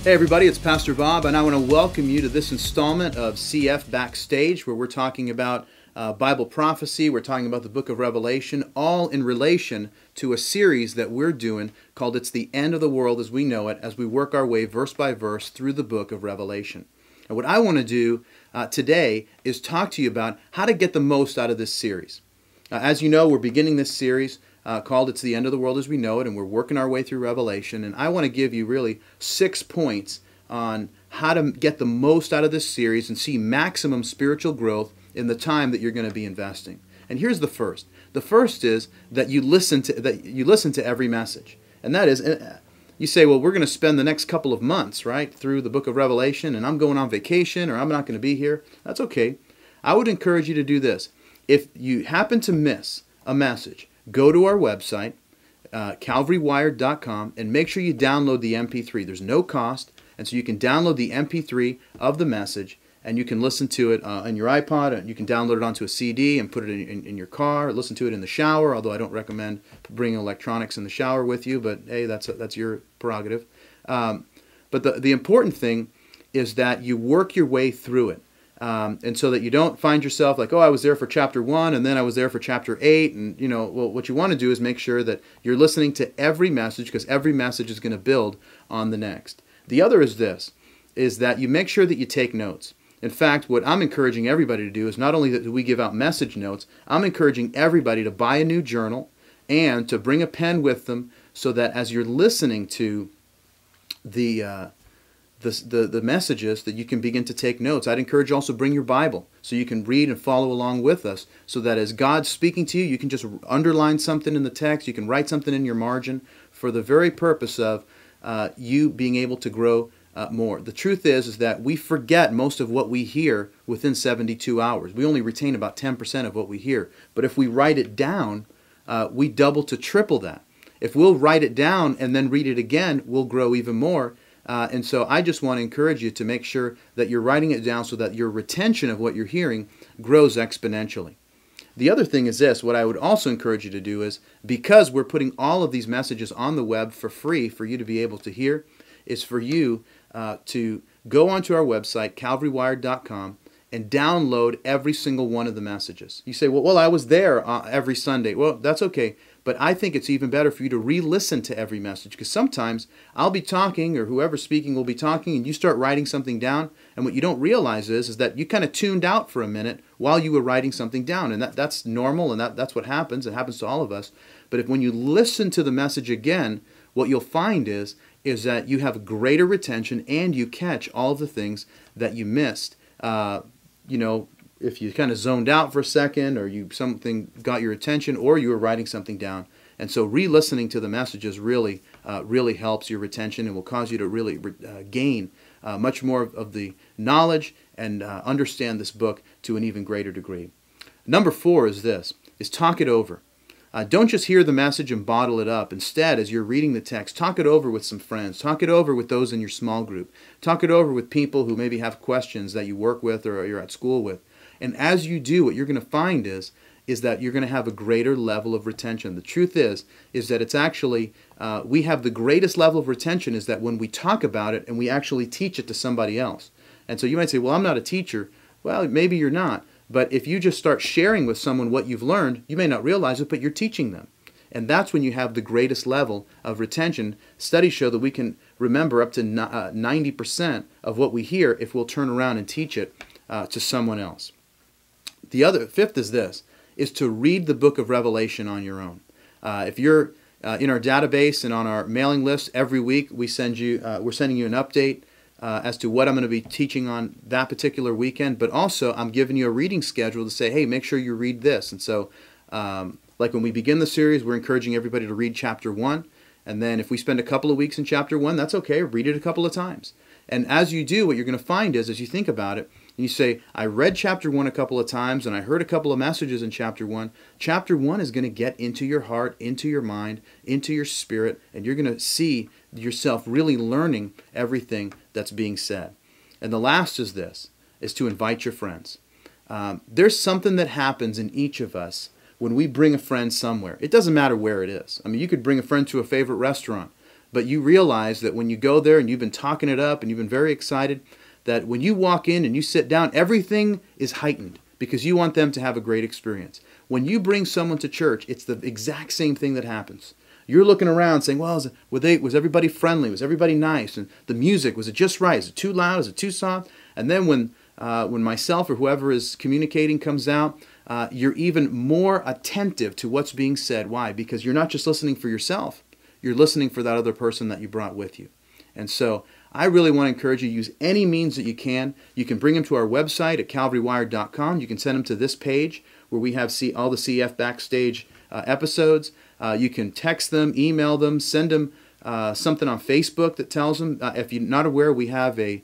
Hey everybody, it's Pastor Bob, and I want to welcome you to this installment of CF Backstage, where we're talking about Bible prophecy, we're talking about the book of Revelation, all in relation to a series that we're doing called It's the End of the World as We Know It, as we work our way verse by verse through the book of Revelation. And what I want to do today is talk to you about how to get the most out of this series. As you know, we're beginning this series called It's the End of the World as We Know It, and we're working our way through Revelation, and I want to give you really 6 points on how to get the most out of this series and see maximum spiritual growth in the time that you're going to be investing. And here's the first. The first is that you listen to every message. And that is, you say, well, we're going to spend the next couple of months, right, through the book of Revelation, and I'm going on vacation, or I'm not going to be here. That's okay. I would encourage you to do this. If you happen to miss a message, go to our website, calvarywired.com, and make sure you download the MP3. There's no cost, and so you can download the MP3 of the message, and you can listen to it on your iPod, and you can download it onto a CD and put it in your car, listen to it in the shower, although I don't recommend bringing electronics in the shower with you, but hey, that's your prerogative. But the important thing is that you work your way through it. And so that you don't find yourself like, oh, I was there for chapter 1 and then I was there for chapter 8. And, well, what you want to do is make sure that you're listening to every message, because every message is going to build on the next. The other is this, is that you make sure that you take notes. In fact, what I'm encouraging everybody to do is not only that we give out message notes, I'm encouraging everybody to buy a new journal and to bring a pen with them so that as you're listening to the messages, that you can begin to take notes. I'd encourage you also bring your Bible so you can read and follow along with us, so that as God's speaking to you, you can just underline something in the text, you can write something in your margin for the very purpose of you being able to grow more. The truth is that we forget most of what we hear within 72 hours. We only retain about 10% of what we hear. But if we write it down, we double to triple that. If we'll write it down and then read it again, we'll grow even more. And so I just want to encourage you to make sure that you're writing it down so that your retention of what you're hearing grows exponentially. The other thing is this, what I would also encourage you to do is, because we're putting all of these messages on the web for free for you to be able to hear, is for you to go onto our website, calvarywired.com, and download every single one of the messages. You say, well, I was there every Sunday. Well, that's okay. But I think it's even better for you to re-listen to every message, because sometimes I'll be talking, or whoever's speaking will be talking, and you start writing something down, and what you don't realize is that you kind of tuned out for a minute while you were writing something down, and that's normal, and that's what happens. It happens to all of us. But when you listen to the message again, what you'll find is that you have greater retention, and you catch all of the things that you missed. If you kind of zoned out for a second, or something got your attention, or you were writing something down. And so re-listening to the messages really helps your retention, and will cause you to really gain much more of the knowledge and understand this book to an even greater degree. Number 4 is this, is talk it over. Don't just hear the message and bottle it up. Instead, as you're reading the text, talk it over with some friends. Talk it over with those in your small group. Talk it over with people who maybe have questions that you work with or you're at school with. And as you do, what you're going to find is that you're going to have a greater level of retention. The truth is that it's actually, we have the greatest level of retention is that when we talk about it and we actually teach it to somebody else. And so you might say, well, I'm not a teacher. Well, maybe you're not. But if you just start sharing with someone what you've learned, you may not realize it, but you're teaching them. And that's when you have the greatest level of retention. Studies show that we can remember up to 90% of what we hear if we'll turn around and teach it to someone else. The fifth is this, is to read the book of Revelation on your own. If you're in our database and on our mailing list, every week we're sending you an update as to what I'm going to be teaching on that particular weekend, but also I'm giving you a reading schedule to say, hey, make sure you read this. And so like when we begin the series, we're encouraging everybody to read chapter 1, and then if we spend a couple of weeks in chapter 1, that's okay, read it a couple of times. And as you do, what you're going to find is, as you think about it, you say, I read chapter 1 a couple of times, and I heard a couple of messages in chapter 1. Chapter 1 is going to get into your heart, into your mind, into your spirit, and you're going to see yourself really learning everything that's being said. And the last is this, is to invite your friends. There's something that happens in each of us when we bring a friend somewhere. It doesn't matter where it is. I mean, you could bring a friend to a favorite restaurant. but you realize that when you go there and you've been talking it up and you've been very excited, that when you walk in and you sit down, everything is heightened because you want them to have a great experience. When you bring someone to church, it's the exact same thing that happens. You're looking around saying, well, was everybody friendly? Was everybody nice? And the music, was it just right? Is it too loud? Is it too soft? And then when myself or whoever is communicating comes out, you're even more attentive to what's being said. Why? Because you're not just listening for yourself. You're listening for that other person that you brought with you. And so I really want to encourage you to use any means that you can. You can bring them to our website at calvarywired.com. You can send them to this page where we have all the CF Backstage episodes. You can text them, email them, send them something on Facebook that tells them. If you're not aware, we have a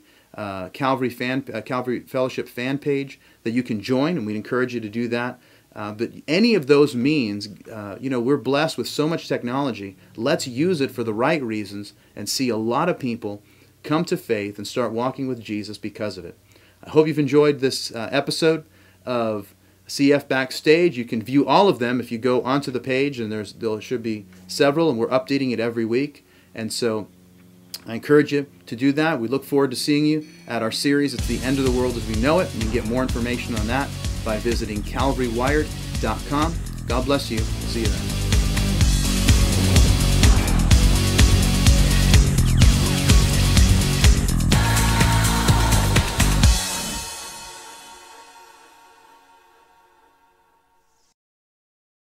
Calvary Fellowship fan page that you can join, and we'd encourage you to do that. But any of those means, we're blessed with so much technology. Let's use it for the right reasons and see a lot of people come to faith and start walking with Jesus because of it. I hope you've enjoyed this episode of CF Backstage. You can view all of them if you go onto the page, and there should be several, and we're updating it every week. And so I encourage you to do that. We look forward to seeing you at our series, It's the End of the World as We Know It. And you can get more information on that by visiting calvarywired.com. God bless you. See you then.